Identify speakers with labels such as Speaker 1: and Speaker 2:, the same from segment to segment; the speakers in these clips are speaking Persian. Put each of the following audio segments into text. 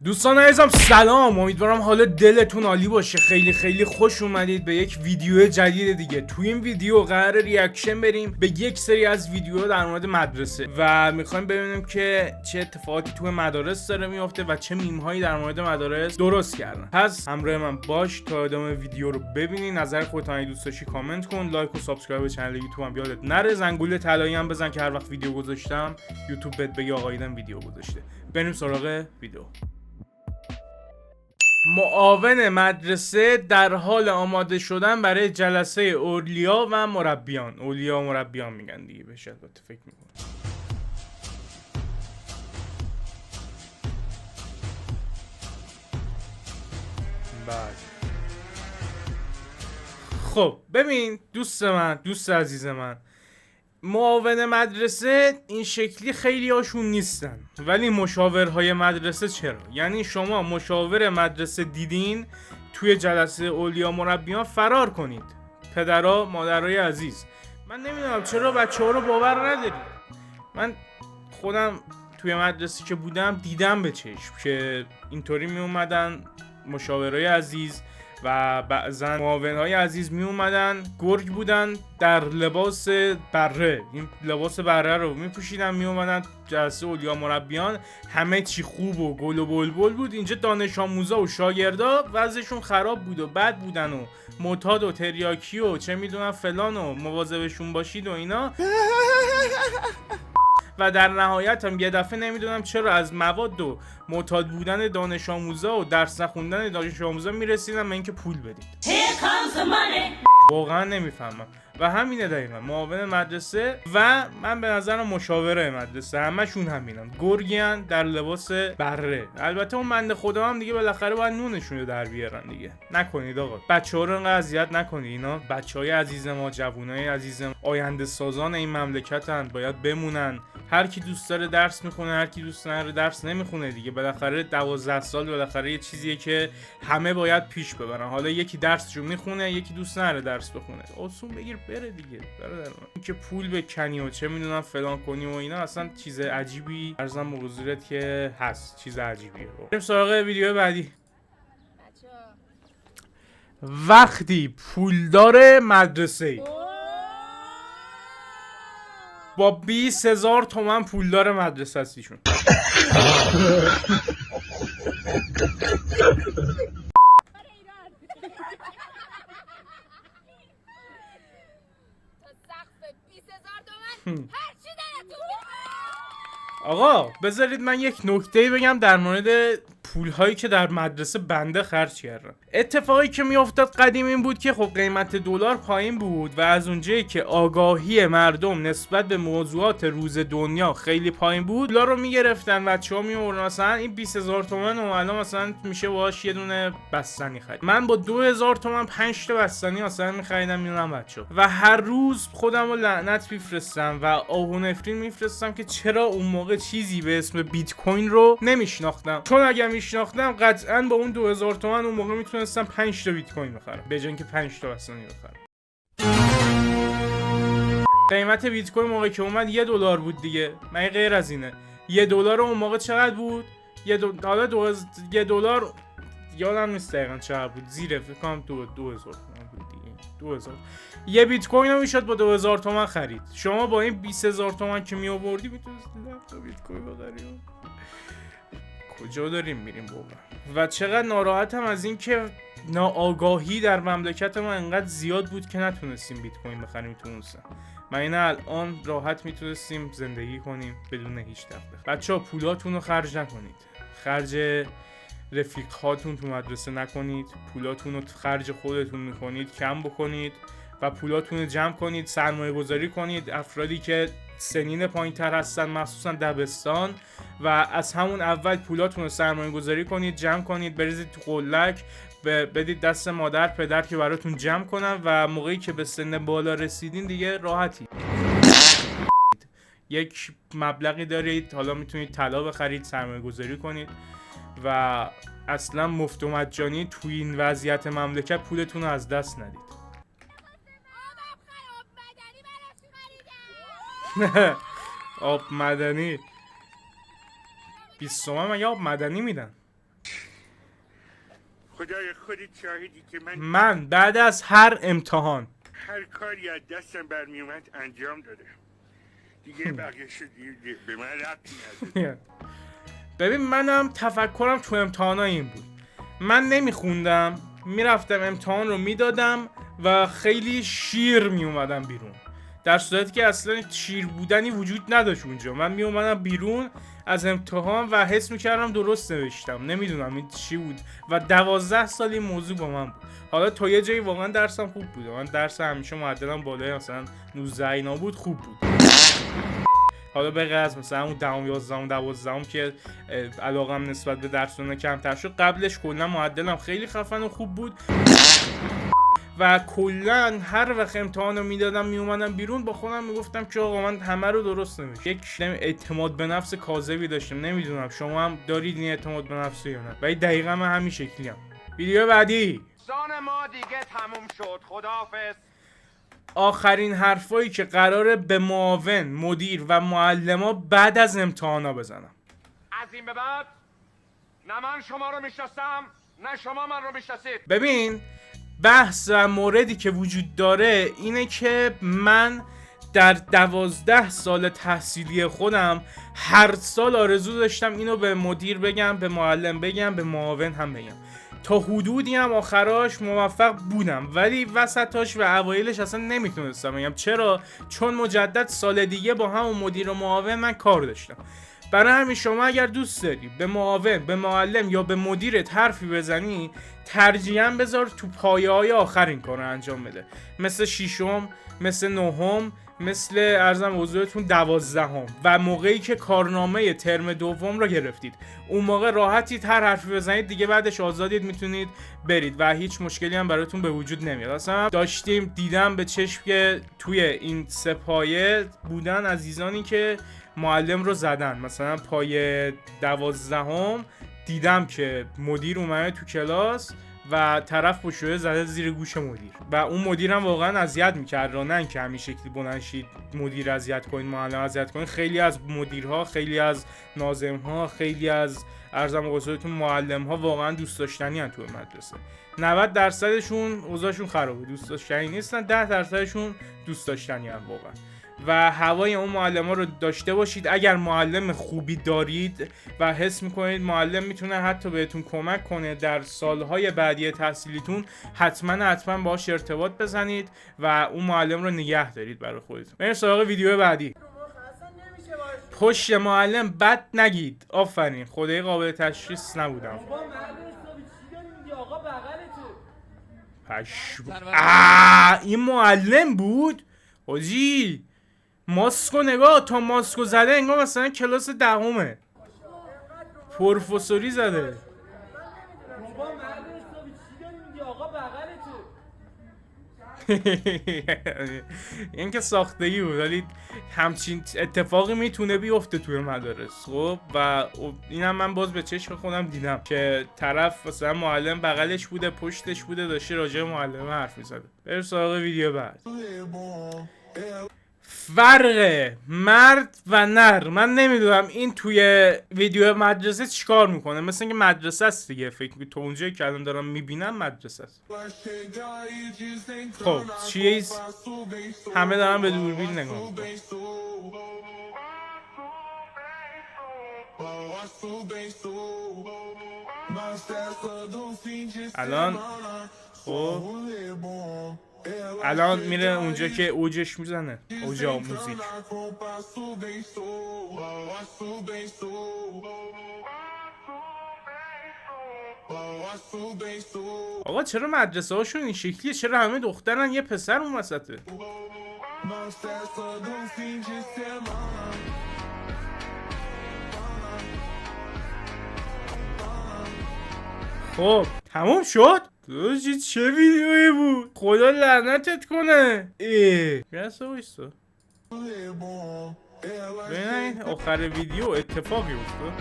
Speaker 1: دوستان عزیزم سلام، امیدوارم حال دلتون عالی باشه. خیلی خیلی خوش اومدید به یک ویدیو جدید دیگه. تو این ویدیو قرار ریاکشن بریم به یک سری از ویدیوها در مورد مدرسه و میخوایم ببینیم که چه اتفاقاتی تو مدارس داره میفته و چه میم هایی در مورد مدارس درست کردن. پس همراه من باش تا ادامه ویدیو رو ببینی. نظر خودت اگه دوست داشتی کامنت کن، لایک و سابسکرایب به کانال یوتیوب هم یادت نره. زنگوله طلایی هم بزن که هر وقت ویدیو گذاشتم یوتیوب بهت بگه آقا ایدم ویدیو گذاشته. بریم سراغ ویدیو. معاون مدرسه در حال آماده شدن برای جلسه اولیا و مربیان. اولیا و مربیان میگن دیگه، بهش البته فکر میکنم. بعد خب ببین دوست عزیز من، معاون مدرسه این شکلی خیلی هاشون نیستن، ولی مشاورهای مدرسه چرا؟ یعنی شما مشاور مدرسه دیدین توی جلسه اولیا مربیان فرار کنید. پدرها مادرای عزیز، من نمیدونم چرا بچه ها رو باور ندارید. من خودم توی مدرسه که بودم دیدم به چشم که اینطوری می اومدن مشاورای عزیز و بعضا معاونهای عزیز می اومدن، گرگ بودن در لباس بره، این لباس بره رو می پوشیدن، می اومدن جلسه اولیا مربیان. همه چی خوب و گل و بلبل بود. اینجا دانش آموزا و شاگردا وضعشون خراب بود و بد بودن و معتاد و تریاکی و چه میدونم فلان و مواظبشون باشید و اینا. و در نهایت هم یه دفعه نمیدونم چرا از مواد و معتاد بودن دانش آموزا و درس نخوندن دانش آموزا میرسیدن به اینکه پول بدید. واقعا نمیفهمم. و همینه دقیقا معاون مدرسه و من به نظرم مشاوره مدرسه همشون همینن، گرگین در لباس بره. البته اون بنده خدا هم دیگه بالاخره باید نونشون رو در بیارن دیگه. نکنید آقا، بچه‌ها رو انقدر اذیت نکنید. اینا بچهای عزیز ما، جوونای عزیز ما، آینده سازان این مملکتن، باید بمونن. هر کی دوست داره درس میخونه، هر کی دوست نداره درس نمیخونه دیگه. بالاخره 12 سال بالاخره یه چیزیه که همه باید پیش ببرن. حالا یکی درسشو میخونه، یکی دوست نداره درس بخونه. آسون بگیر بره دیگه. برادر من اینکه پول بکنی و چه میدونم فلان کنی و اینا اصلا چیز عجیبی ارزم به حضورت که هست، چیز عجیبیه. بریم سراغ ویدیو بعدی. وقتی پولدار مدرسه با 20,000 تومن پولدار مدرسه هستیشون. آقا بذارید من یک نکته بگم در مورد پولهایی که در مدرسه بنده خرج کردم. اتفاقی که میافتاد قدیم این بود که خب قیمت دلار پایین بود و از اونجایی که آگاهی مردم نسبت به موضوعات روز دنیا خیلی پایین بود، دلار رو میگرفتن بچه‌ها میآوردن. مثلا این 20,000 تومان و الان مثلا میشه باهاش یه دونه بستنی خرید. من با 2,000 تومان 5 تا بستنی مثلا می‌خریدم میونم بچه‌ها و هر روز خودم رو لعنت میفرستم و آه و نفرین میفرستم که چرا اون موقع چیزی به اسم بیت کوین رو نمیشناختم. چون اگه میشناختم قطعاً با اون 2,000 تومان اون موقع میتونستم 5 تا بیت کوین بخرم به جای اینکه 5 تا بستنی بخرم. قیمت بیت کوین موقعی که اومد $1 بود دیگه. مگه غیر از اینه؟ $1 اون موقع چقدر بود؟ حالا $1 یادم نیست دقیقاً چقدر بود. زیر فکر کنم 2,000 بود دیگه. 2,000 یه بیت کوین رو میشد با 2,000 تومان خرید. شما با این 20,000 تومان که می آوردی میتونستی 10 تا بیت کوین بخری. کجا داریم میریم بابا؟ و چقدر ناراحتم از این که ناآگاهی در مملکت ما انقدر زیاد بود که نتونستیم بیت کوین بخریم تو اون سن. من این الان راحت میتونستیم زندگی کنیم بدون هیچ دغدغه. بچه‌ها پولاتون رو خرج نکنید. خرج رفیقاتون تو مدرسه نکنید. پولاتون رو خرج خودتون میکنید کم بکنید و پولاتون رو جمع کنید، سرمایه گذاری کنید. افرادی که سنین پایین تر هستن مخصوصا دبستان و از همون اول پولاتون رو سرمایه گذاری کنید، جمع کنید، بریزید تو قلک، بدید دست مادر پدر که براتون جمع کنن و موقعی که به سن بالا رسیدین دیگه راحتی. یک مبلغی دارید، حالا میتونید طلا بخرید، سرمایه گذاری کنید و اصلا مفت و مجانی توی این وضعیت مملکت پولتون رو از دست ندید. آب مدنی 20 تومن مگه آب مدنی میدن؟
Speaker 2: خدای خودت شاهدی که
Speaker 1: من بعد از هر امتحان
Speaker 2: هر کاری از دستم برمی اومد انجام داده دیگه بقیه شد به من ربطی نداره.
Speaker 1: ببین منم تفکرم تو امتحانا این بود، من نمیخوندم میرفتم امتحان رو میدادم و خیلی شیر میومدم بیرون، در صورتی که اصلا شیر بودنی وجود نداشت اونجا. من میومدم بیرون از امتحان و حس میکردم درست نوشتم، نمیدونم این چی بود و 12 سال این موضوع با من بود. حالا تا یه جایی واقعا درسم خوب بود، من درس همیشه معدلم بالای مثلا 19 اینا بود، خوب بود. حالا به غیر از مثلا اون 10 11 12 که علاقم نسبت به درسونه کمتر شد، قبلش کلا معدلم خیلی خفن و خوب بود و کلا هر وقت امتحانو میدادم میومدم بیرون با خودم میگفتم که آقا من همه رو درست نوشتم. یک اعتماد به نفس کاذبی داشتم، نمیدونم شما هم دارید این اعتماد به نفس یا نه، ولی دقیقاً من همین شکلیم. ویدیو بعدی
Speaker 3: سان ما دیگه تموم شد، خداحافظ.
Speaker 1: آخرین حرفایی که قراره به معاون، مدیر و معلما بعد از امتحانا بزنم.
Speaker 3: از این به بعد نه من شما رو میشناسم نه شما من رو میشناسید.
Speaker 1: ببین بحث و موردی که وجود داره اینه که من در 12 سال تحصیلی خودم هر سال آرزو داشتم اینو به مدیر بگم، به معلم بگم، به معاون هم بگم. تا حدودی هم آخراش موفق بودم ولی وسطاش و اوایلش اصلا نمیتونستم بگم. چرا؟ چون مجدد سال دیگه با همون مدیر و معاون من کار داشتم. برای همین شما اگر دوست داری به معاون، به معلم یا به مدیرت حرفی بزنی، ترجیحاً بذار تو پایه‌های آخر این کارو انجام بده، مثل ششم، مثل نهم، مثل ارزم حضورتون 12 و موقعی که کارنامه ترم دوم رو گرفتید اون موقع راحتید هر حرفی بزنید دیگه، بعدش آزادید میتونید برید و هیچ مشکلی هم براتون به وجود نمیاد. اصلا داشتیم دیدم به چشم که توی این سه پایه بودن عزیزانی که معلم رو زدن، مثلا پایه 12 دیدم که مدیر اومده تو کلاس و طرف پشویه زده زیر گوش مدیر و اون مدیر هم واقعا اذیت میکرد، نه اینکه همین شکلی بلند شید مدیر اذیت کنید، معلم اذیت کنید. خیلی از مدیرها، خیلی از ناظمها، خیلی از ارزم حضورتون معلم‌ها واقعا دوست داشتنی ان تو مدرسه. 90% اوضاعشون خرابه، دوست داشتنی نیستن، 10%شون دوست داشتنی ان واقعا. و هوای اون معلم ها رو داشته باشید. اگر معلم خوبی دارید و حس میکنید معلم میتونه حتی بهتون کمک کنه در سالهای بعدی تحصیلیتون، حتما باهاش ارتباط بزنید و اون معلم رو نگه دارید برای خودتون. بریم سراغ ویدیو بعدی. پشت معلم بد نگید. آفرین، خدای قابل تشخیص نبودم. این معلم بود حاجی. ماسکو نگاه، تا ماسکو زده انگار مثلا کلاس 10 پروفسوری زده. این که ساختگی بود، ولی همچین اتفاقی میتونه بیفته توی مدارس. خب و اینم من باز به چشم خودم دیدم که طرف مثلا معلم بغلش بوده، پشتش بوده، داشته راجع به معلم حرف میزده. بریم سراغ ویدیو بعد. فرق مرد و نر. من نمیدونم این توی ویدیو مدرسه چیکار میکنه، مثل اینکه مدرسه است دیگه. فکر میکنم تو اونجایی که الان دارم میبینم مدرسه است. خب چیز همه دارن به دوربین نگاه میکنن. الان خب الان میره اونجا که اوجش میزنه، اوج موزیک. آقا چرا مدرسه هاشون این شکلیه؟ چرا همه دخترن یه پسر اون وسطه؟ خب تموم شد؟ چه ویدیویی بود؟ خدا لعنتت کنه. گرسه بایستا ببینید آخر ویدیو اتفاقی افتاد.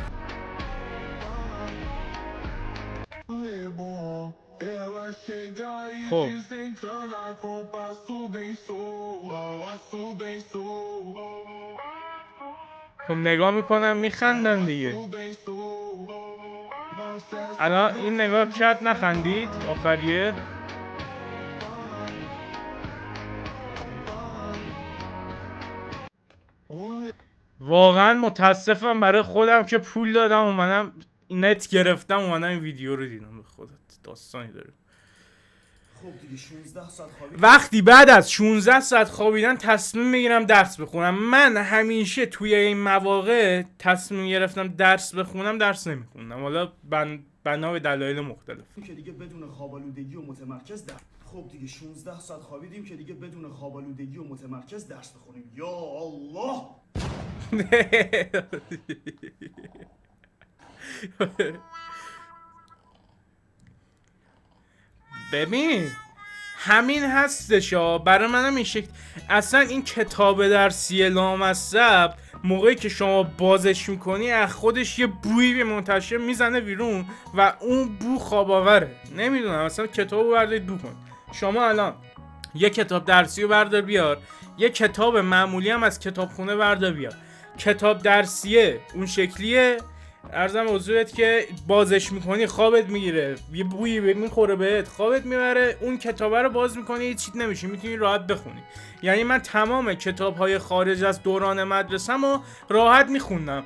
Speaker 1: خب خب نگاه میکنم میخندن دیگه. الان این نگاه شاید نخندید آخریه. واقعا متاسفم برای خودم که پول دادم اومدم نت گرفتم اومدم این ویدیو رو دیدم. به خودت داستانی داره.
Speaker 4: خب دیگه 16 ساعت خوابیدم.
Speaker 1: وقتی بعد از 16 ساعت خوابیدن تصمیم میگیرم درس بخونم. من همیشه توی این مواقع تصمیم گرفتم درس بخونم درس نمیخونم، حالا بنا به دلایل مختلف.
Speaker 4: که دیگه بدون خوابالودگی و متمرکز خب دیگه 16 ساعت خوابیدیم که دیگه بدون خوابالودگی و متمرکز درس بخونیم. یا الله.
Speaker 1: ببین همین هستش برای منم این شکل. اصلا این کتاب درسی لامصب موقعی که شما بازش میکنی از خودش یه بویی به منتشر میزنه بیرون و اون بو خواب آوره. نمیدونم اصلا کتابو بردارید بو کن. شما الان یه کتاب درسی رو بردار بیار، یه کتاب معمولی هم از کتابخونه بردار بیار. کتاب درسیه اون شکلیه، عرضم حضورت که بازش میکنی خوابت میگیره، یه بویی میخوره بهت خوابت میبره، اون کتابه رو باز میکنی هیچ چیز نمیشه، میتونی راحت بخونی. یعنی من تمام کتاب‌های خارج از دوران مدرسه‌مو راحت میخوندم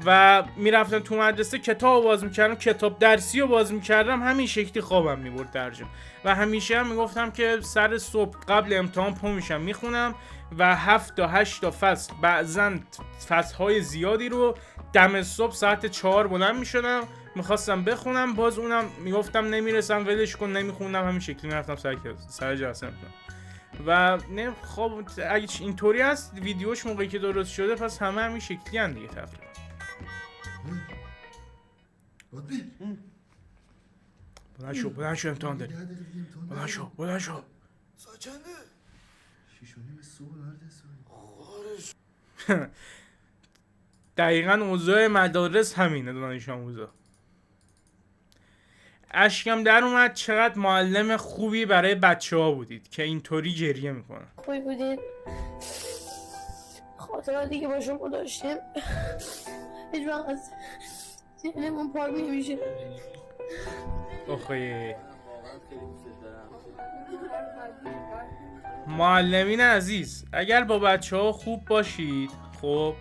Speaker 1: و میرفتم تو مدرسه کتاب باز میکردم، کتاب درسی رو باز میکردم، همین شکلی خوابم میبرد درجا. و همیشه هم میگفتم که سر صبح قبل امتحان پا میشم میخونم و 7 تا 8 تا فصل، بعضا فصل‌های زیادی رو دم صبح ساعت 4 بلند میشدم میخواستم بخونم، باز اونم میگفتم نمیرسم ولش کن نمیخوندم، همین شکلی میرفتم سر جلسه میکنم. و نه خب اگه اینطوری هست ویدیوش موقعی که درست شده پس همه همین شکلی هن دیگه تقریبا. بلند شو امتحان داری. بلند شو
Speaker 4: ساعت چنده؟ 6:30 صبح مرد.
Speaker 1: دقیقا اوضاع مدارس همینه دانش آموزا. اشکم در اومد چقدر معلم خوبی برای بچه ها بودید که اینطوری گریه میکنن.
Speaker 5: خوبی بودید، خاطراتی که با شما داشتیم هیچ وقت از ذهنمون پاک نمیشه.
Speaker 1: آخه معلمین عزیز اگر با بچه ها خوب باشید خب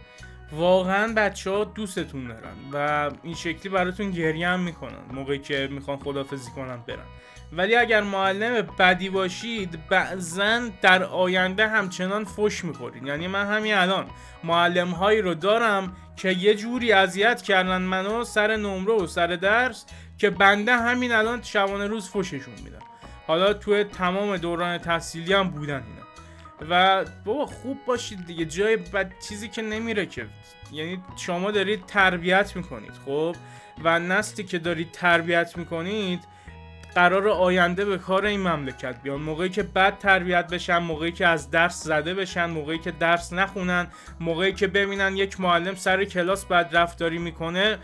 Speaker 1: واقعا بچه ها دوستتون دارن و این شکلی براتون گریه هم میکنن موقعی که میخوان خداحافظی کنن برن. ولی اگر معلم بدی باشید بعضن در آینده همچنان فش میخورید. یعنی من همین الان معلم هایی رو دارم که یه جوری اذیت کردن منو سر نمره و سر درس که بنده همین الان شبانه روز فششون میدم. حالا توی تمام دوران تحصیلی هم بودن اینا. و بابا خوب باشید دیگه، جای بد چیزی که نمیره که. یعنی شما دارید تربیت میکنید خب و نسلی که دارید تربیت میکنید قرار آینده به کار این مملکت بیان. موقعی که بد تربیت بشن، موقعی که از درس زده بشن، موقعی که درس نخونن، موقعی که ببینن یک معلم سر کلاس بد رفتاری میکنه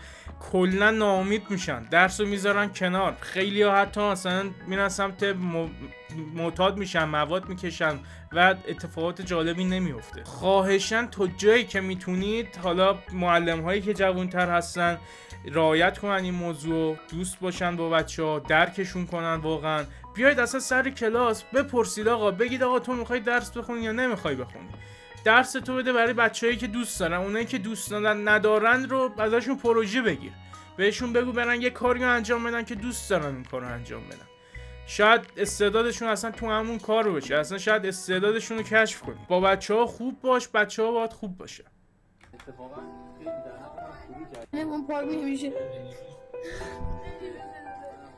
Speaker 1: کلا ناامید میشن، درس رو میذارن کنار. خیلی ها حتی مثلا میرن سمت معتاد میشن، مواد میکشن و اتفاقات جالبی نمیفته. خواهشاً تا جایی که میتونید، حالا معلم هایی که جوانتر هستن رعایت کنن این موضوع، دوست باشن با بچه ها، درکشون کنن. واقعا بیاید اصلا سر کلاس بپرسید آقا، بگید آقا تو میخوای درس بخونی یا نمیخوای بخونی، درس تو بده برای بچه‌هایی که دوست دارن. اونایی که دوست ندارن رو ازشون پروژه بگیر، بهشون بگو برن یه کاری انجام بدن که دوست دارن این کارو انجام بدن. شاید استعدادشون اصلا تو همون کار رو بشه، اصلا شاید استعدادشون رو کشف کنی. با بچه‌ها خوب باش، بچه‌ها باید خوب باشه.
Speaker 6: اتفاقا خیلی در حق من خوبی کردی.
Speaker 5: ذهنمون پاک نمیشه.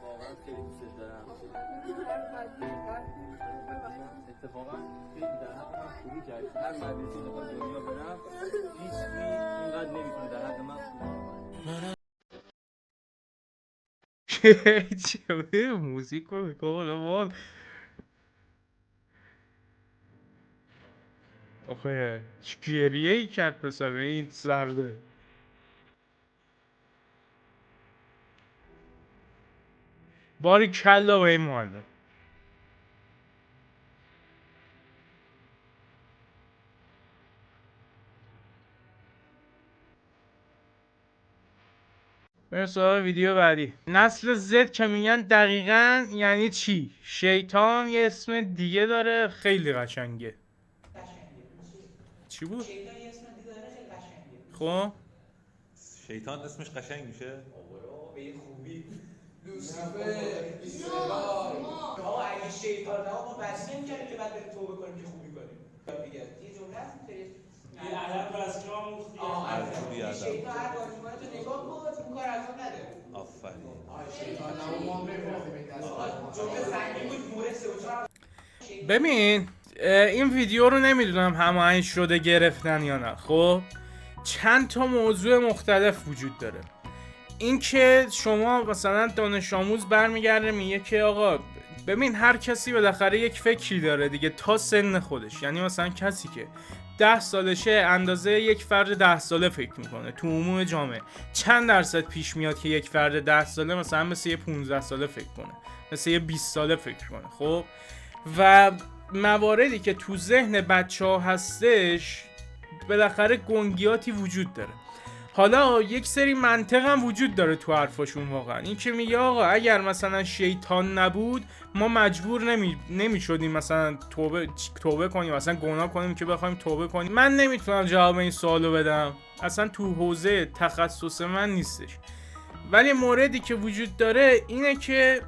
Speaker 6: واقعا خیلی دوست دارم. اتفاقا خیلی در حق من خوبی کردی. هر مدرسه که به دنیا برم هیچ اینقدر نمیتونه در حق من خوبی.
Speaker 1: چه موزیک رو بکنم آخه گریه ای کرد پسر این سرده. باری کلا به این معلم. بریم سراغ ویدیو بعدی. نسل زد که میگن دقیقاً یعنی چی؟ شیطان یه اسم دیگه داره خیلی قشنگه. چی بود؟ خب
Speaker 7: شیطان اسمش قشنگ میشه؟
Speaker 8: آقا اگه شیطان ما بس نمی‌کنیم که بعد بریم توبه کنیم که خوبی کنیم. دیگه یه جمله هست این ادب رو از جا مختی. شیطان هر بازی کنه تو نگاه کن اون کار از اون نده.
Speaker 7: آفرین.
Speaker 8: شیطان ما می‌فهمیم دست. جمله سنگین بود موره 3 و 4.
Speaker 1: ببین این ویدیو رو نمیدونم هماهنگ شده گرفتن یا نه. خب چند تا موضوع مختلف وجود داره. این که شما مثلا دانش آموز برمیگرده میگه که آقا ببین هر کسی بالاخره یک فکری داره دیگه تا سن خودش. یعنی مثلا کسی که 10 سالشه اندازه یک فرد 10 ساله فکر میکنه تو عموم جامعه، چند درصد پیش میاد که یک فرد 10 ساله مثلا مثل یه 15 ساله فکر کنه، مثل یه 20 ساله فکر کنه. خب و مواردی که تو ذهن بچه‌ها هستش بالاخره گنگیاتی وجود داره. حالا یک سری منطق هم وجود داره تو حرفاشون واقعا. این که میگه آقا اگر مثلا شیطان نبود ما مجبور نمیشدیم مثلا توبه کنیم، مثلا گناه کنیم که بخوایم توبه کنیم. من نمیتونم جواب این سوالو بدم، اصلا تو حوزه تخصص من نیستش. ولی موردی که وجود داره اینه که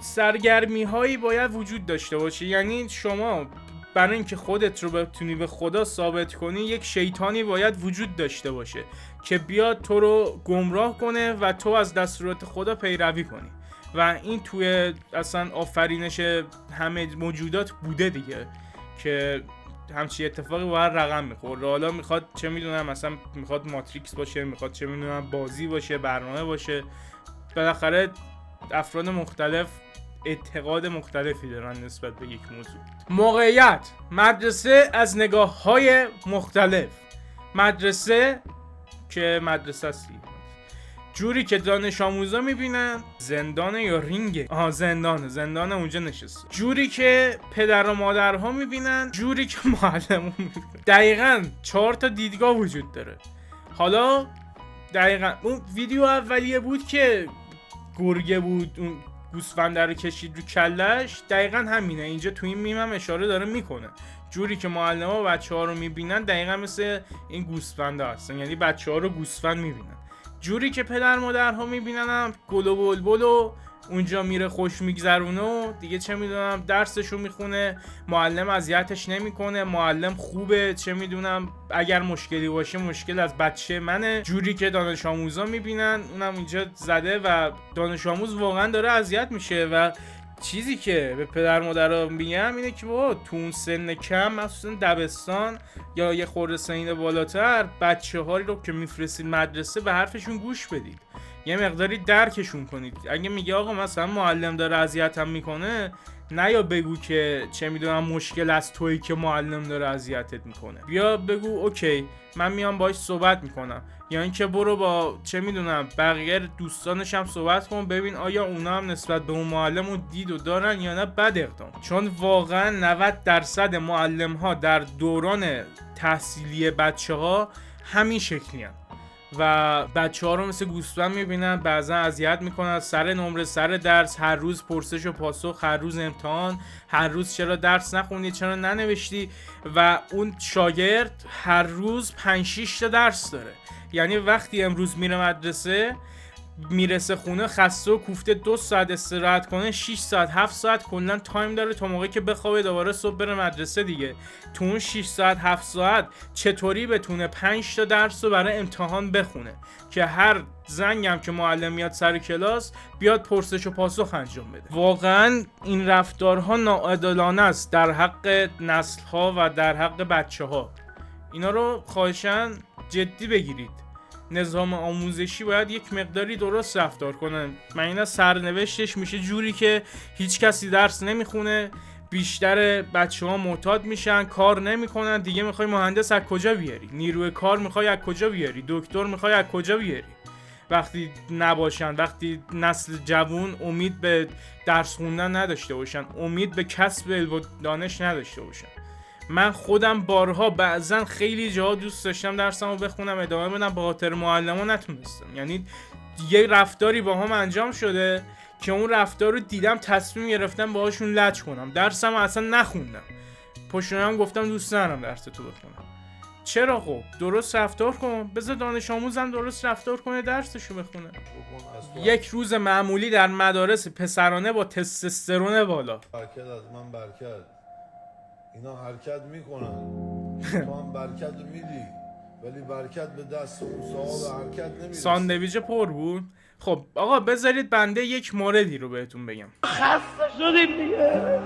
Speaker 1: سرگرمی هایی باید وجود داشته باشه. یعنی شما برای اینکه خودت رو بتونی به خدا ثابت کنی یک شیطانی باید وجود داشته باشه که بیاد تو رو گمراه کنه و تو از دستورات خدا پیروی کنی. و این توی اصلا آفرینش همه موجودات بوده دیگه که همچی اتفاقی باید رقم میخوره. حالا میخواد چه میدونم مثلا میخواد ماتریکس باشه، میخواد چه میدونم بازی باشه، برنامه باشه، بالاخره افراد مختلف اعتقاد مختلفی دارن نسبت به یک موضوع. موقعیت مدرسه از نگاه‌های مختلف. مدرسه که مدرسه است، جوری که دانش آموزا میبینن زندان یا رینگه. زندان اونجا نشسته. جوری که پدر و مادرها میبینن، جوری که معلمون میبینن. دقیقاً 4 تا دیدگاه وجود داره. حالا دقیقاً اون ویدیو اولیه بود که گرگه بود اون گوسفند رو کشید رو کلش، دقیقاً همینه. اینجا تو این میم هم اشاره داره میکنه جوری که معلم‌ها و بچه‌ها رو میبینن دقیقاً مثل این گوسفندا هستن، یعنی بچه‌ها رو گوسفند میبینن. جوری که پدر مادرها میبینن هم گل و بلبل و اونجا میره خوش میگذرونه و دیگه چه میدونم درسشو میخونه، معلم اذیتش نمیکنه، معلم خوبه، چه میدونم اگر مشکلی باشه مشکل از بچه منه. جوری که دانش آموزا میبینن اونم اینجا زده و دانش آموز واقعا داره اذیت میشه. و چیزی که به پدر مادرها میگم اینه که بابا تو اون سن کم مخصوصا دبستان یا یه خورده سن بالاتر بچه‌هایی رو که میفرستید مدرسه به حرفشون گوش بدید، یه مقداری درکشون کنید. اگه میگه آقا مثلا معلم داره اذیتم میکنه، نه یا بگو که چه میدونم مشکل از تویی که معلم داره اذیتت میکنه، بیا بگو اوکی من میام باهاش صحبت میکنم. یا اینکه برو با چه میدونم بقیه دوستانش هم صحبت کن ببین آیا اونا هم نسبت به اون معلم رو دید و دارن یا نه، بد اقدام. چون واقعا 90% معلم ها در دوران تحصیلی بچه ها همین شکلی هن و بچه ها رو مثل گوسفند میبینن، بعضا اذیت میکنن سر نمره، سر درس، هر روز پرسش و پاسخ، هر روز امتحان، هر روز چرا درس نخوندی، چرا ننوشتی. و اون شاگرد هر روز 5-6 تا درس داره. یعنی وقتی امروز میره مدرسه میرسه خونه خسته و کوفته 2 ساعت استراحت کنه، 6 ساعت 7 ساعت کلا تایم داره تا موقعی که بخوابه دوباره صبح بره مدرسه دیگه. تو اون 6 ساعت 7 ساعت چطوری بتونه 5 تا درس رو برای امتحان بخونه که هر زنگم که معلم میاد سر کلاس بیاد پرسش و پاسخ انجام بده. واقعا این رفتارها ناعادلانه است در حق نسل‌ها و در حق بچه‌ها. اینا رو خواهشاً جدی بگیرید. نظام آموزشی باید یک مقداری درست رفتار کنن. معنا سرنوشتش میشه جوری که هیچ کسی درس نمیخونه، بیشتر بچه‌ها معتاد میشن، کار نمیکنن دیگه. میخوای مهندس از کجا بیاری؟ نیروی کار میخوای از کجا بیاری؟ دکتر میخوای از کجا بیاری؟ وقتی نباشن، وقتی نسل جوان امید به درس خوندن نداشته باشن، امید به کسب علم و دانش نداشته باشن. من خودم بارها بعضن خیلی جاها دوست داشتم درسمو بخونم ادامه بدم، به خاطر معلم‌ها نتونستم. یعنی یه رفتاری با هم انجام شده که اون رفتار رو دیدم تصمیم گرفتم باهاشون لج کنم. درسم اصلا نخوندم، پشتونم گفتم دوست ندارم درس تو بخونم. چرا؟ خب درست رفتار کن، بذار دانش آموزم درست رفتار کنه درسشو بخونه. یک روز معمولی در مدارس پسرانه با تستوسترون بالا.
Speaker 9: برکت از من برکت، اینا حرکت میکنن تو هم برکت میدی، ولی برکت به دست اون صاحب حرکت نمیرسه.
Speaker 1: ساندویچ پر بود. خب آقا بذارید بنده یک موردی رو بهتون بگم. خسته شدیم دیگه.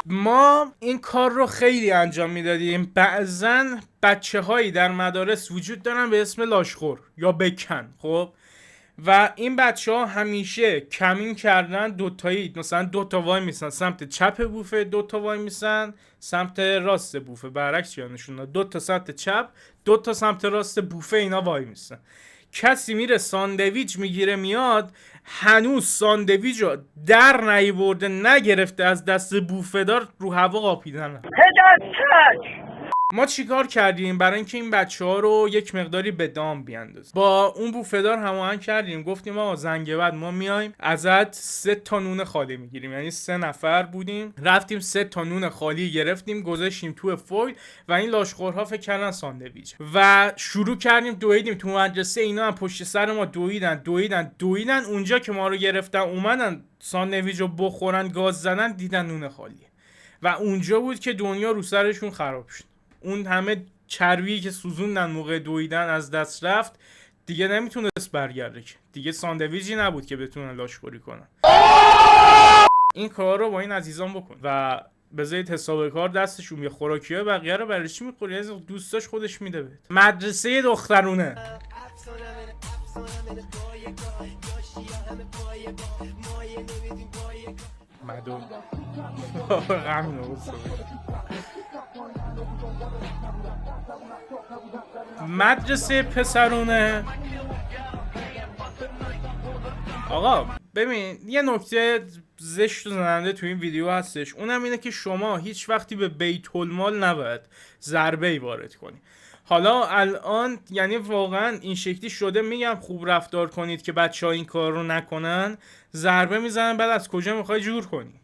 Speaker 1: ما این کار رو خیلی انجام میدادیم. بعضن بچه هایی در مدارس وجود دارن به اسم لاشخور یا بکن. خب و این بچه ها همیشه کمین کردن دوتایی، مثلا دوتا وای میسن سمت چپ بوفه، دوتا وای میسن سمت راست بوفه، برعکس جانشون، دوتا سمت چپ، دوتا سمت راست بوفه اینا وای میسن. کسی میره ساندویچ میگیره میاد، هنوز ساندویچ رو در نیورده نگرفته از دست بوفه دار رو هوا قاپیدن. ما چیکار کردیم برای اینکه این بچه‌ها رو یک مقداری به دام بیاندازیم؟ با اون بوفه‌دار هماهنگ کردیم، گفتیم آقا زنگ بعد ما میایم ازت 3 تا نون خالی میگیریم، یعنی 3 نفر بودیم، رفتیم 3 تا نون خالی گرفتیم گذاشتیم تو فویل و این لاشخورها فکر کردن ساندویچ و شروع کردیم دویدیم تو مدرسه. اینا هم پشت سر ما دویدن. اونجا که ما رو گرفتن اومدن ساندویچ رو بخورن گاز زدن، دیدن نون خالیه و اونجا بود که دنیا رو سرشون خراب شد. اون همه چربی که سوزوندن موقع دویدن از دست رفت، دیگه نمیتونست برگرده، دیگه ساندویچی نبود که بتونن لاشخوری کنن. این کار رو با این عزیزان بکن و بذارید حساب کار دستشون یه خوراکیه بقیه رو برای چی میخوری؟ از دوستاش خودش میده بهت. مدرسه دخترونه. مدون مدرسه پسرونه. آقا ببین یه نکته زشت و زننده تو این ویدیو هستش، اونم اینه که شما هیچ وقتی به بیت المال نباید ضربه وارد کنی. حالا الان یعنی واقعا این شکلی شده، میگم خوب رفتار کنید که بچه ها این کار رو نکنن، ضربه میزنن بعد از کجا میخوای جور کنی؟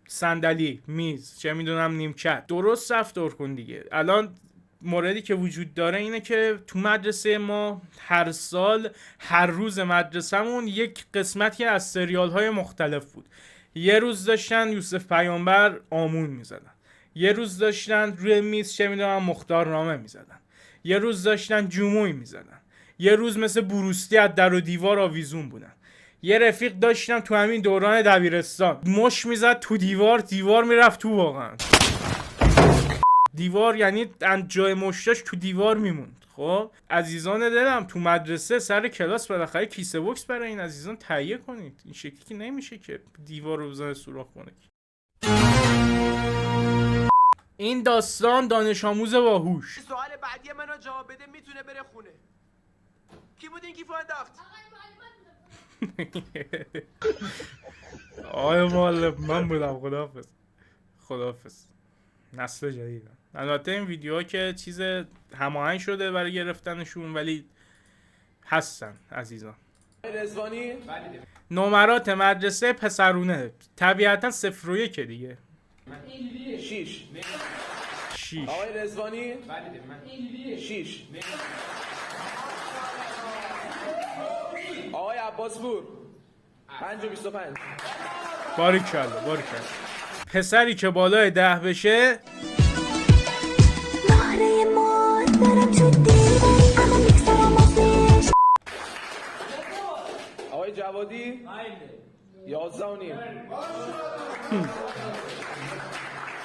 Speaker 1: صندلی، میز، چه میدونم نیمکت. درست رفتار کن دیگه. الان موردی که وجود داره اینه که تو مدرسه ما هر سال هر روز مدرسه‌مون یک قسمتی از سریال های مختلف بود. یه روز داشتن یوسف پیامبر آمون میزدن، یه روز داشتن روی میز چه میدونم مختارنامه میزدن، یه روز داشتن جموعی میزدن، یه روز مثل بروستی از در و دیوار آویزون بودن. یه رفیق داشتم تو همین دوران دبیرستان مش میزد تو دیوار میرفت تو، واقعا دیوار، یعنی جای مشتاش تو دیوار میموند. خب عزیزان دلم تو مدرسه سر کلاس بالاخره کیسه بوکس برای این عزیزان تهیه کنید. این شکلی که نمیشه که دیوار رو بزنه سوراخ کنه. این داستان دانش آموز باهوش.
Speaker 8: سوال بعدی منو جواب بده میتونه بره خونه. کی بود این کیفو انداخت؟
Speaker 1: آقای معلم من بودم. خداحافظ. نسل جدیدم. البته این ویدیوها که چیز هماهنگ شده برای گرفتنشون، ولی هستن عزیزان.
Speaker 8: رضوانی
Speaker 1: نمرات مدرسه پسرونه طبیعتا 0 و 1 دیگه. 6.
Speaker 8: آقای رضوانی 6. آقای عباسپور 5.25.
Speaker 1: باریکلا. پسری که بالای 10 بشه
Speaker 8: آقای جوادی 11.5.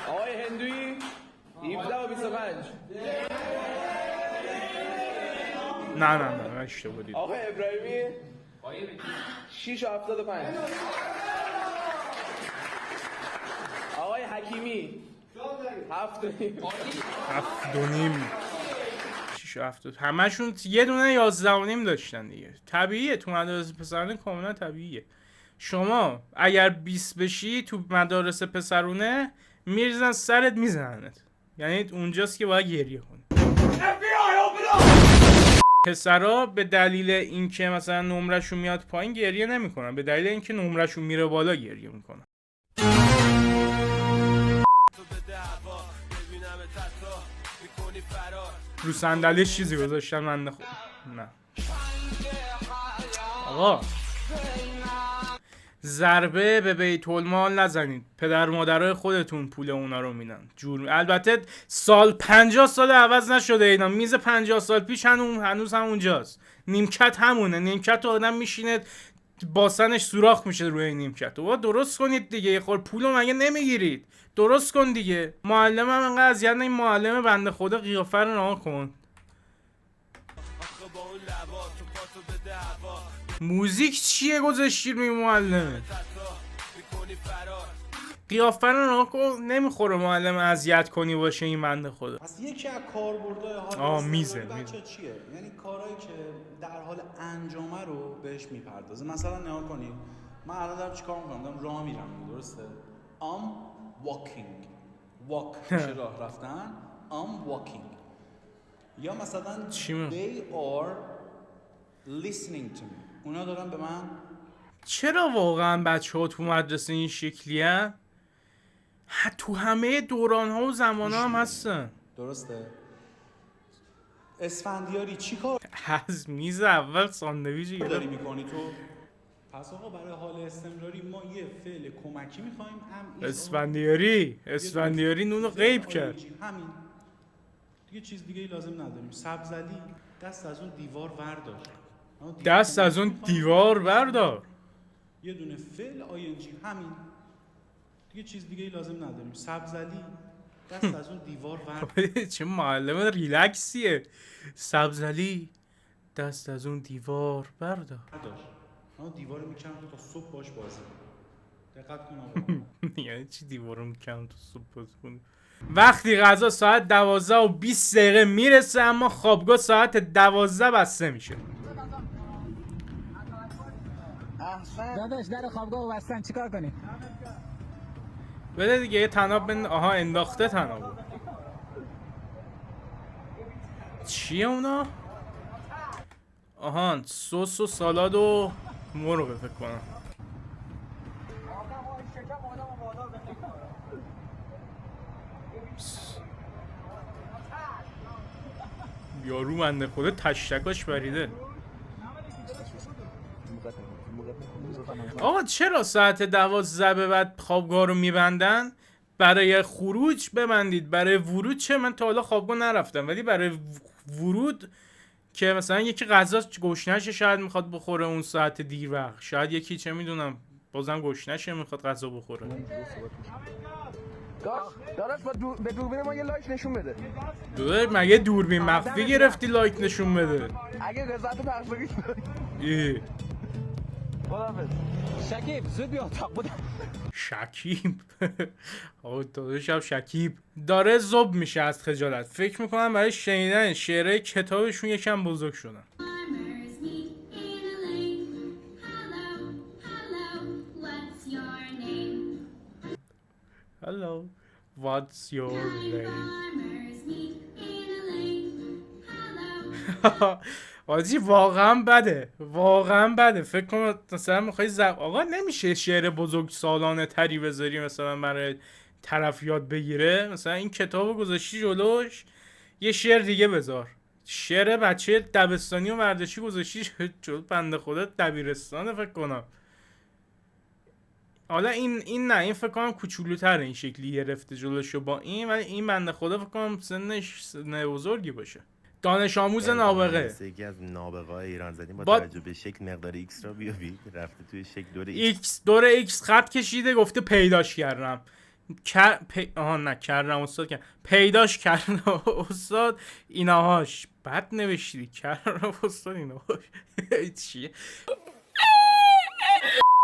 Speaker 8: آقای هندویی 17.25.
Speaker 1: نه اشتباه دید.
Speaker 8: آقای ابراهیمی 6.75. آقای حکیمی 7.5.
Speaker 1: 6 همشون یه دونه 11.5 داشتن دیگه. طبیعیه تو مدارس پسرانه، کاملا طبیعیه. شما اگر 20 بشی تو مدارس پسرونه میریزن سرت میزننت، یعنی اونجاست که باید گریه کنی. پسرا به دلیل اینکه مثلا نمرشون میاد پایین گریه نمیکنن، به دلیل اینکه نمرشون میره بالا گریه میکنن. رو صندلیش چیزی گذاشتن من نه آقا ضربه به بیت المال نزنید، پدر مادرای خودتون پول اونا رو میدن. جور البته سال 50 سال عوض نشده اینا، میز 50 سال پیش هنوز همونجاست، نیمکت همونه، نیمکت آدم میشینه باسنش سوراخ میشه روی نیمکت. و درست کنید دیگه، یه خورده پولو مگه نمیگیرید؟ درست کن دیگه. معلمم انقدر اذیت این معلم بنده خدا قیافه رو نگاه کن. موزیک چیه گذاشتی روی معلمه؟ قیافه رو نگاه کن، نمیخوره معلم اذیت کنی باشه این بنده خدا.
Speaker 10: پس یکی از کاربردهای حال
Speaker 1: میزه
Speaker 10: چیه؟ یعنی کارهایی که در حال انجامه رو بهش میپردازه. مثلا نگاه کنید من الان دارم چیکار میکنم؟ دارم راه میرم، درسته؟ walking walk میشه راه رفتن. walking. یا مثلا they are listening to me. اونا دارن به من.
Speaker 1: چرا واقعا بچه ها تو مدرسه این شکلی هن؟ تو همه دوران ها و زمان ها هم هستن.
Speaker 10: درسته؟ اسفندیاری چی کار
Speaker 1: از میز اول ساندویچ
Speaker 10: داری میکنی تو؟ پس آقا برای حال استمراری ما یه فعل کمکی میخوایم.
Speaker 1: اسفندیاری نونو غیب کرد.
Speaker 10: همین دیگه، چیز دیگه ای لازم نداریم. سبزعلی دست از اون دیوار وردار. یه دونه فعل ING، همین دیگه، چیز دیگه ای لازم نداریم. سبزعلی دست از اون دیوار وردار.
Speaker 1: چه معلم ریلکسیه. سبزعلی دست از اون دیوار بردار.
Speaker 10: دیوارو میکنم تا صبح باش بازی. دقت کن آقا.
Speaker 1: یعنی چی دیوارو میکنم تا صبح بازی کنی؟ وقتی غذا ساعت 12:20 میرسه اما خوابگاه ساعت 12 بسته میشه.
Speaker 11: داداش در خوابگاه بستن چیکار کنی؟
Speaker 1: بده دیگه یه طناب آها انداخته طنابو. چیه اونا؟ آهان سس و سالاد و مرغ فکر کنم. یارو بنده خدا تشتکاش بریده. آقا چرا ساعت 12 به بعد خوابگاه رو میبندن؟ برای خروج ببندید، برای ورود چه؟ من تا حالا خوابگاه نرفتم ولی برای ورود که مثلا یکی غذا گشنشه شاید میخواد بخوره اون ساعت دیر وقت، شاید یکی چه میدونم بازم گشنشه میخواد غذا بخوره.
Speaker 12: داداش به دوربین ما یه لایک نشون بده.
Speaker 1: داداش مگه دوربین مخفی گرفتی لایک نشون بده؟
Speaker 12: اگه قضاوت پخش
Speaker 1: بگی
Speaker 11: شکیب زود بیا اتاق بودم.
Speaker 1: شکیب آقا داداشم شکیب داره زوب میشه از خجالت. فکر میکنم برای شنیدن شعرهای کتابشون یکم بزرگ شدن. Hello, what's your name? آجی واقعا بده. فکر کنم مثلا میخوای آقا نمیشه شعر بزرگ سالانه تری بذاری مثلا برای طرف یاد بگیره؟ مثلا این کتابو گذاشتی جلوش یه شعر دیگه بذار. شعر بچه دبستانی و ورزشی گذاشتی جلو بنده خدا دبیرستانه فکر کنم. حالا این فکر کنم کوچولوتره این شکلی گرفته جلوشو با این، ولی این بنده خدا فکر کنم سنش سن بزرگی باشه. دانش آموز نابغه.
Speaker 13: یکی از نابغه‌های ایران زدیم با توجه به شکل مقدار ایکس را بیابید، رفته توی شکل دور ایکس.
Speaker 1: دور ایکس خط کشیده گفته پیداش کردم. کردم استاد کردم. پیداش کردم استاد ایناهاش. بد نوشتی کردم استاد ایناهاش. چیه؟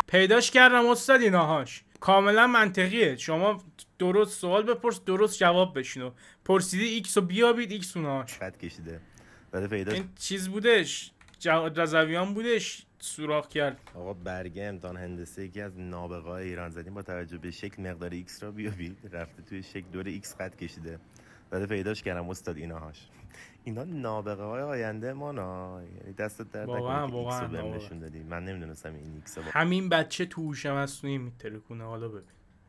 Speaker 1: پیداش کردم استاد ایناهاش. کاملا منطقیه. شما درست سوال بپرس درست جواب بشنو. پرسیدی ایکس رو بیابید ایکس اوناش.
Speaker 13: خط کشیده. بعد پیداش
Speaker 1: این چیز بودش رضویان بودش سوراخ کرد.
Speaker 13: آقا برگه امتحان هندسه یکی از نابغه‌های ایران زدیم با توجه به شکل مقدار ایکس را بیابید، رفته توی شکل دور ایکس خط کشیده. بعد پیداش کردم استاد ایناهاش. اینا نابغه های آینده ما نه، یعنی دستت درد نکنه که ایکسو بهم نشون دادی. من نمیدونستم این ایکسو
Speaker 1: همین بچه تو هوش مصنوعی میترکونه. حالا ببین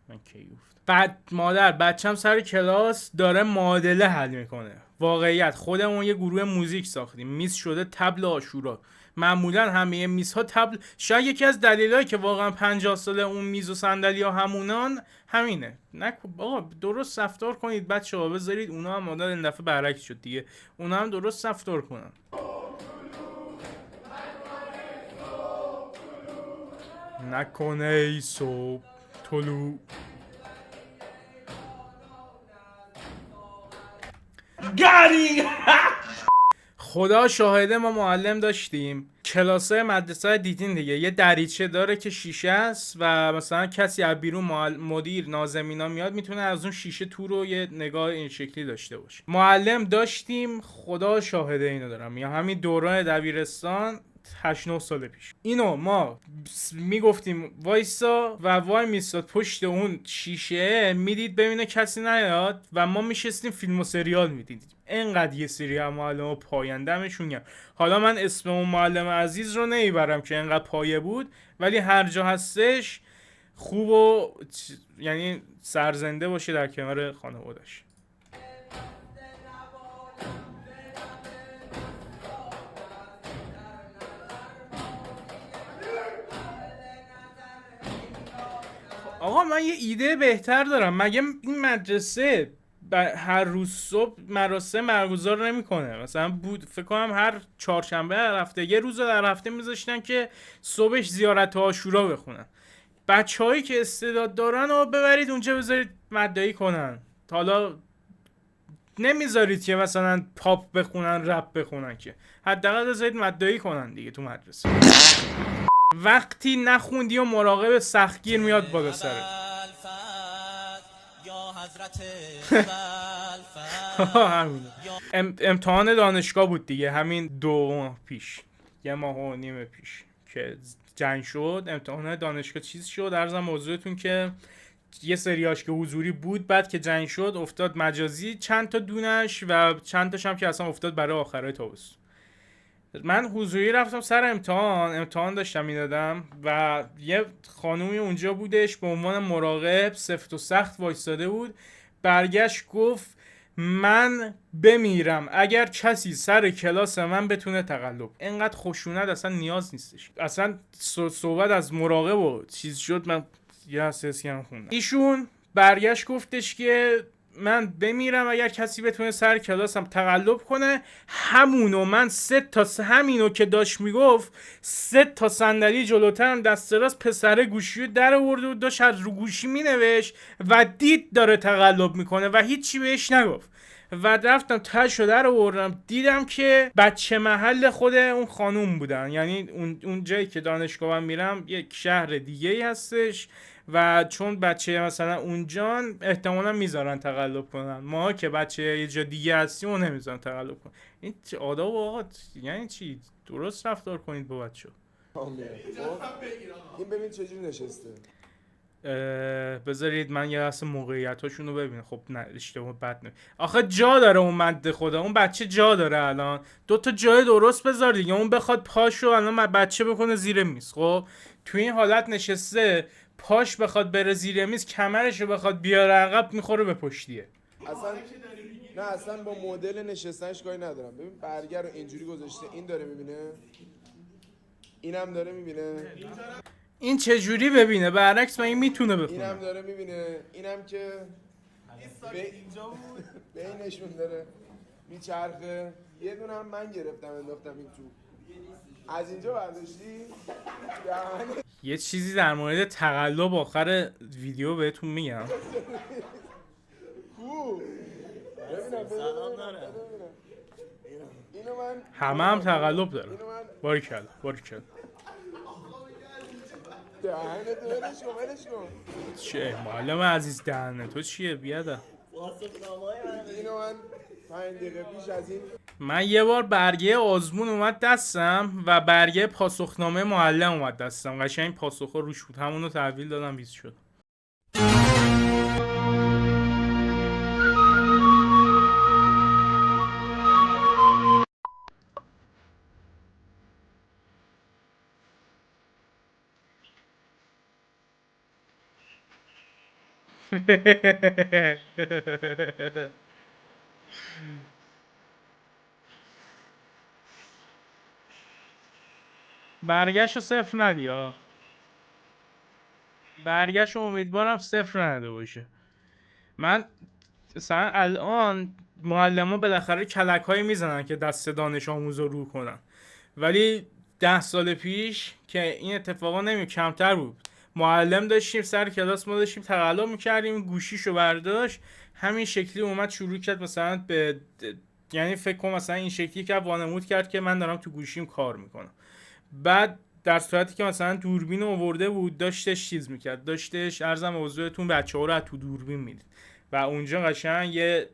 Speaker 1: من کی گفتم. بعد مادر بچم سر کلاس داره معادله حل میکنه. واقعیت خودمون یه گروه موزیک ساختیم، میز شده طبل عاشورا. معمولا همه میزها طبل، شاید یکی از دلایلی که واقعا 50 ساله اون میز و صندلی‌ها همونان همینه. آقا درست رفتار کنید بچه‌ها، بذارید اونا هم مادر این دفعه برعکس شد دیگه، اونا هم درست رفتار کنن. نکنه ای صبح طلوع گاری. خدا شاهده ما معلم داشتیم کلاسای مدرسه دیدین دیگه، یه دریچه داره که شیشه است و مثلا کسی از بیرون مدیر ناظمینا میاد میتونه از اون شیشه تو رو یه نگاه این شکلی داشته باشه. معلم داشتیم خدا شاهده اینو دارم، یا همین دوران دبیرستان 8-9 سال پیش. اینو ما میگفتیم وایسا و وای میستاد پشت اون شیشه میدید ببینه کسی نیاد و ما میشستیم فیلم و سریال میدیدیم. انقدر یه سری از معلم پاینده‌مشون گم. حالا من اسم اون معلم عزیز رو نمیبرم که انقدر پایه بود، ولی هر جا هستش خوب و یعنی سرزنده باشه در کنار خانواده‌اش. آقا من یه ایده بهتر دارم. مگه این مدرسه هر روز صبح مراسم برگزار نمیکنه؟ مثلا بود فکر کنم هر چهارشنبه در هفته یه روز در هفته میذاشتن که صبحش زیارت عاشورا بخونن. بچه‌هایی که استعداد دارن رو ببرید اونجا بذارید مدعی کنن. حالا نمیذارید که مثلا پاپ بخونن رپ بخونن، که حداقل بذارید مدعی کنن دیگه تو مدرسه. وقتی نخوندی و مراقب سختگیر میاد بالا سرت. امتحان دانشگاه بود دیگه، همین 2 ماه پیش، 1.5 ماه پیش که جنگ شد. امتحان دانشگاه چیز شد، عرضم موضوعتون که یه سریاش که حضوری بود، بعد که جنگ شد افتاد مجازی چند تا دونش و چند تاش هم که اصلا افتاد برای آخرای تابستون. من حضوری رفتم سر امتحان داشتم میدادم و یه خانومی اونجا بودش به عنوان مراقب سفت و سخت وایستاده بود. برگشت گفت من بمیرم اگر کسی سر کلاس من بتونه تقلب. اینقدر خشونت اصلا نیاز نیستش. اصلا صحبت از مراقب و چیز شد، من یه اساسی هم خوندم. ایشون برگشت گفتش که من بمیرم اگر کسی بتونه سر کلاسم تقلب کنه. همونو من همینو که داشت میگفت 3 تا صندلی جلوترم دست راست پسر گوشیو در آورده و داشت از رو گوشی مینوشت و دید داره تقلب میکنه و هیچی بهش نگفت. و رفتم تاشو در آوردم دیدم که بچه محل خود اون خانوم بودن. یعنی اون جایی که دانشگاه میرم یک شهر دیگه ای هستش و چون بچه مثلا اونجان احتمالا میذارن تقلب کنن، ما که بچه یه جا دیگه هستیم اون نمیذارن تقلب کنن. این آداب آقا یعنی چی؟ درست رفتار کنید با بچه.
Speaker 12: این ببین چجوری نشسته.
Speaker 1: بذارید من یه اصلا موقعیتاشون رو ببینم. خب نه اشتباه بد نه. آخه جا داره اون مد خدا، اون بچه جا داره. الان 2 تا جای درست بذار دیگه. اون بخواد پاشو الان بچه بکنه زیر میز، خب تو این حالت نشسته، پاش بخواد بره زیر میز کمرشو بخواد بیاره عقب میخوره به پشتیه.
Speaker 12: اصلا با مدل نشستنش کاری ندارم. ببین برگر رو اینجوری گذاشته، این داره میبینه، اینم داره میبینه.
Speaker 1: این چه جوری ببینه؟ برعکس من میتونه بخونه.
Speaker 12: اینم داره میبینه، اینم که بینشون داره میچرخه. یه دونه هم من گرفتم انداختم این تو. از اینجا برداشتی؟
Speaker 1: یه چیزی در مورد تقلب آخر ویدیو بهتون میگم. همه تقلب داره. باریکلا. چه معلم عزیز دهنه تو چیه بیاده؟ من یه بار برگه آزمون اومد دستم و برگه پاسخنامه معلم اومد دستم. قشنگ پاسخا روش بود، همونو تحویل دادم 20 شد. برگشت رو صفر ندی ها. برگشت رو امیدوارم صفر نده باشه. من مثلا الان معلم بالاخره کلک هایی میزنن که دست دانش آموز رو کنن، ولی 10 سال پیش که این اتفاقا کمتر بود. معلم داشتیم سر کلاس، ما داشتیم تقلا میکردیم، گوشیشو برداشت همین شکلی اومد شروع کرد مثلا به یعنی فکر کنم مثلا این شکلی که وانمود کرد که من دارم تو گوشیم کار میکنم. بعد در صورتی که مثلا دوربین آورده بود داشتش چیز میکرد، داشتش ارزم موضوعتون بچه‌ها رو از تو دوربین میدید و اونجا قشنگ یه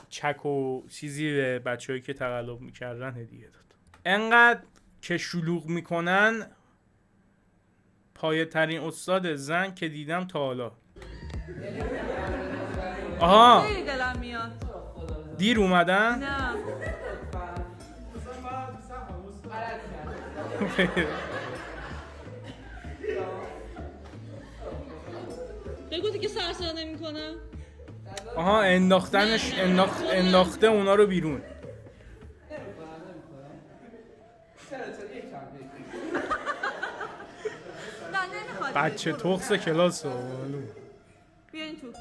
Speaker 1: چک و چیزی به بچه‌هایی که تقلب میکردن هدیه داد. انقدر که شلوغ میکنن پایه ترین استاد زن که دیدم تا حالا. آها
Speaker 14: خیلی دلم میاد.
Speaker 1: دیر اومدن؟
Speaker 14: نه بگو دیگه سرسر نمی‌کنم.
Speaker 1: آها انداختنش انداخته اونا رو بیرون. بچه تخص کلاس رو
Speaker 14: بیاین تو.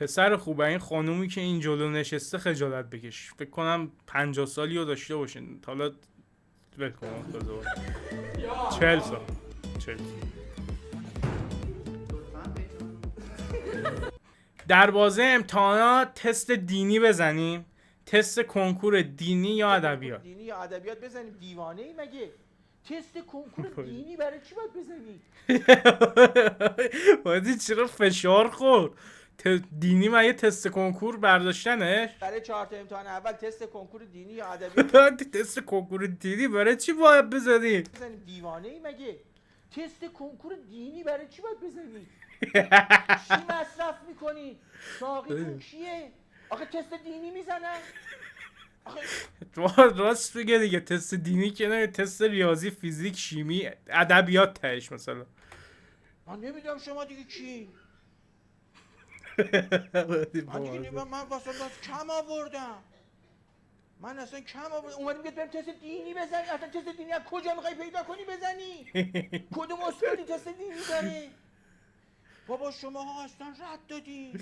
Speaker 1: پسر خوبه این خانومی که این جلو نشسته خجالت بکش. فکر کنم 50 سالی رو داشته باشین تا حالا بکنم 40 سال 40. در بازه امتحانات تست دینی بزنیم، تست کنکور دینی یا ادبیات؟
Speaker 8: دینی یا ادبیات بزنیم. دیوانه ای مگه؟ تست کنکور دینی برای چی باید بزنی؟
Speaker 1: وادی چرا فشار خورد؟ دینی مگه تست کنکور برداشتنش؟
Speaker 8: برای 4 تا امتحان اول تست کنکور دینی یا ادبیات
Speaker 1: تست کنکور دینی برای چی باید بزنی؟
Speaker 8: بزنیم. دیوانه ای مگه؟ تست کنکور دینی برای چی باید بزنی؟ چی مصرف میکنی؟ ساقیتون کیه؟ آخه تست دینی میزنن؟
Speaker 1: راست بگه دیگه، تست دینی که نه، تست ریاضی، فیزیک، شیمی، ادبیات تهش مثلا.
Speaker 8: من نمیدونم شما دیگه کی؟ من واسه کم آوردم. من اصلا کم آوردم. اومدیم که بریم تست دینی بزنی. اصلا تست دینی از کجا میخوای پیدا کنی بزنی؟ کدوم استادی تست دینی داره؟ بابا شماها اصلا رد دادی.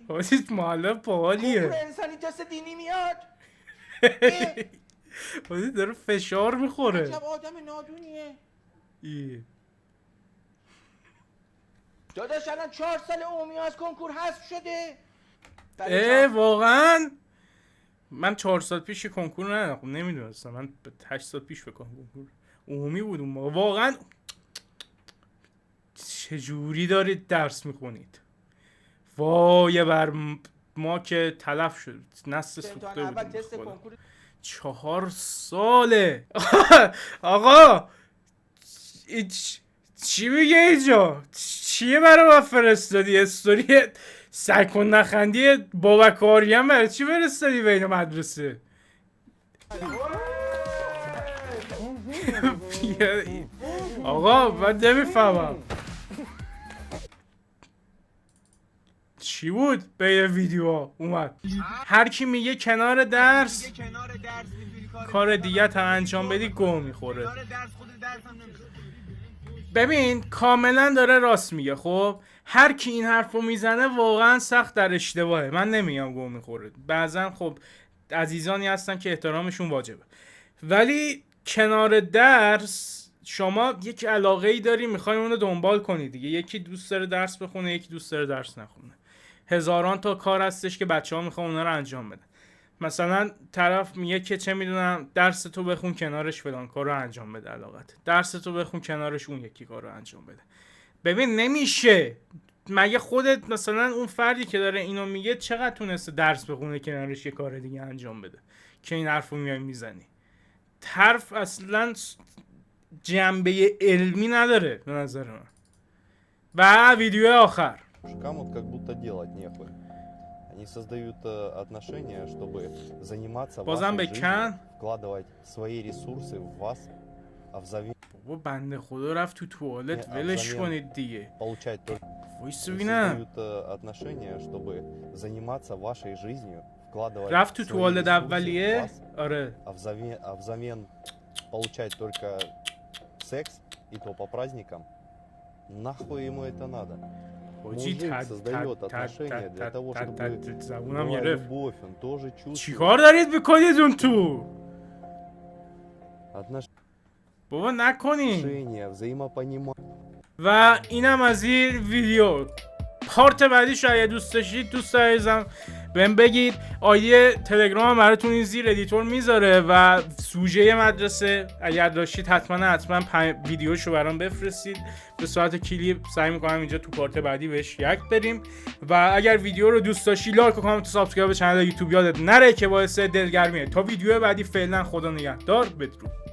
Speaker 1: حاجیت معلم باحالیه.
Speaker 8: کنکور انسانی تست دینی میاد.
Speaker 1: حاجیت داره فشار میخوره.
Speaker 8: عجب آدم نادونیه. داداش الان 4 سال عمومی از کنکور حذف شده.
Speaker 1: واقعا؟ من 4 سال پیش کنکور ندادم، نمیدونستم. من 8 سال پیش فکر کنم کنکور عمومی بود اون موقع. واقعا چجوری دارید درس میخونید؟ وای بر ما که تلف شد، نسل سوخته بودیم. 4 ساله. آقا چی میگه اینجا؟ چیه برای من فرستادی؟ استوری سکن نخندی بابکاری هم برای چی فرستادی بین مدرسه؟ آقا من نمیفهمم چی بود بین ویدیوها اومد. هر کی میگه کنار درس کار دیگه تا انجام بدی گو میخوره. ببین کاملا داره راست میگه. خب هر کی این حرفو میزنه واقعا سخت در اشتباهه. من نمیگم گو میخوره، بعضا خب عزیزانی هستن که احترامشون واجبه، ولی کنار درس شما یک علاقه‌ای داری میخوای اونو دنبال کنی دیگه. یکی دوست داره درس بخونه، یکی دوست داره درس نخونه. هزاران تا کار هستش که بچه‌ها میخوان اونا رو انجام بدن. مثلا طرف میگه که چه میدونم درس تو بخون کنارش فلان کار رو انجام بده، علاقت درس تو بخون کنارش اون یکی کار رو انجام بده. ببین نمیشه. مگه خودت مثلا اون فردی که داره اینو میگه چقدر تونسته درس بخونه کنارش یه کار دیگه انجام بده که این حرفو میای میزنی؟ حرف اصلا جنبه علمی نداره به نظر من. و ویدیو آخر
Speaker 15: Кому как будто делать нехуй. Они не создают отношения, чтобы заниматься
Speaker 1: بازم
Speaker 15: вашей жизнью,
Speaker 1: بکن
Speaker 15: вкладывать свои ресурсы в вас, а взамен
Speaker 1: بابا بنده خدا رفت تو توالت ولش کنید دیگه
Speaker 15: получать только
Speaker 1: وایس
Speaker 15: не
Speaker 1: ببینم
Speaker 15: создают отношения, чтобы заниматься вашей жизнью, вкладывать
Speaker 1: رفت تو
Speaker 15: свои
Speaker 1: توالت
Speaker 15: ресурсы в
Speaker 1: اولیه
Speaker 15: вас,
Speaker 1: آره
Speaker 15: а взамен получать только секс, и то по праздникам, нахуй ему это надо?
Speaker 1: حاجی
Speaker 15: Мужик создает отношения для того, чтобы
Speaker 1: زبونم
Speaker 15: была
Speaker 1: گرفت
Speaker 15: любовь, он тоже чувствует
Speaker 1: چیکار دارید میکنید اون تو بابا نکنین
Speaker 15: отношения, взаимопонимание.
Speaker 1: و اینم از این ویدیو پارت بعدی شاید دوست داشتید دوست عزیزم بهم بگید. آیدی تلگرام براتون این زیر ادیتور میذاره و سوژه مدرسه اگر داشتید حتما ویدیوشو برام بفرستید به صورت کلیپ. سعی میکنم اینجا تو پارت بعدی بهش ریاکت بریم و اگر ویدیو رو دوست داشتی لایک و کامنت و سابسکرایب به کانال یوتیوب یادت نره که باعث دلگرمیه. تا ویدیو بعدی فعلا خدا نگهدار، بدرود.